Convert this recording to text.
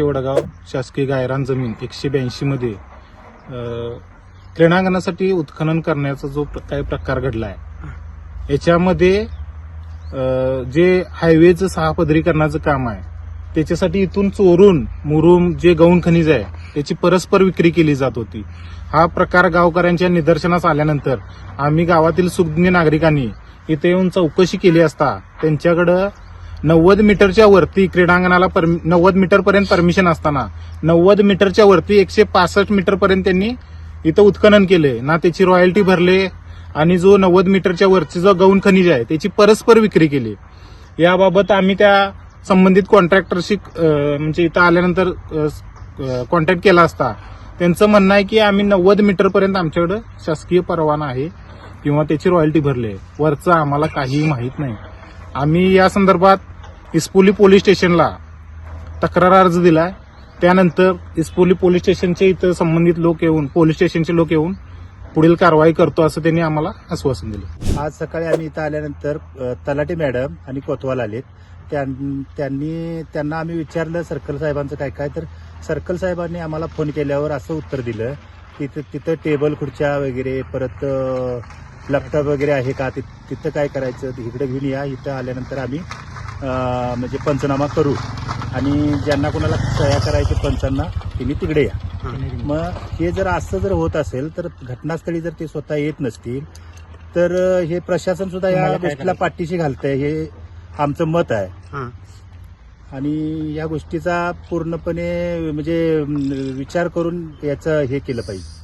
पाचशे वडगाव शासकीय गायरान जमीन 182 मध्ये क्रीडांगणासाठी उत्खनन करण्याचा जो काही प्रकार घडला आहे याच्यामध्ये जे हायवेचं 6 पदरीकरणाचं काम आहे त्याच्यासाठी इथून चोरून मुरुम जे गौण खनिज आहे त्याची परस्पर विक्री केली जात होती. हा प्रकार गावकऱ्यांच्या निदर्शनास आल्यानंतर आम्ही गावातील सुज्ञ नागरिकांनी इथे येऊन चौकशी केली असता त्यांच्याकडं 90 मीटरच्या वरती क्रीडांगणाला 90 मीटरपर्यंत परमिशन असताना 90 मीटरच्या वरती 165 मीटरपर्यंत त्यांनी इथं उत्खनन केले ना, त्याची रॉयल्टी भरले आणि जो 90 मीटरच्या वरची जो गौण खनिज आहे त्याची परस्पर विक्री केली. याबाबत आम्ही त्या संबंधित कॉन्ट्रॅक्टरशी म्हणजे इथं आल्यानंतर कॉन्टॅक्ट केला असता त्यांचं म्हणणं आहे की आम्ही 90 मीटरपर्यंत आमच्याकडे शासकीय परवाना आहे किंवा त्याची रॉयल्टी भरली आहे, वरचं आम्हाला काहीही माहीत नाही. आम्ही या संदर्भात इस्पोली पोलीस स्टेशनला तक्रार अर्ज दिलाय. त्यानंतर इस्पोली पोलीस स्टेशनचे इथं संबंधित लोक येऊन पोलीस स्टेशनचे लोक येऊन पुढील कारवाई करतो असं त्यांनी आम्हाला आश्वासन दिलं. आज सकाळी आम्ही इथं आल्यानंतर तलाठी मॅडम आणि कोतवाल आलेत. त्यांना आम्ही विचारलं सर्कल साहेबांचं काय काय, तर सर्कल साहेबांनी आम्हाला फोन केल्यावर असं उत्तर दिलं की तिथं टेबल खुर्च्या वगैरे परत लॅपटॉप वगैरे आहे का, तिथं काय करायचं इकडे घेऊन या. इथं आल्यानंतर आम्ही म्हणजे पंचनामा करू आणि ज्यांना कोणाला सह्या करायचे पंचांना त्यांनी तिकडे या. मग हे जर असं जर होत असेल तर घटनास्थळी जर ते स्वतः येत नसतील तर हे प्रशासन सुद्धा या गोष्टीला पाठीशी घालतंय हे आमचं मत आहे. आणि या गोष्टीचा पूर्णपणे म्हणजे विचार करून याचं हे केलं पाहिजे.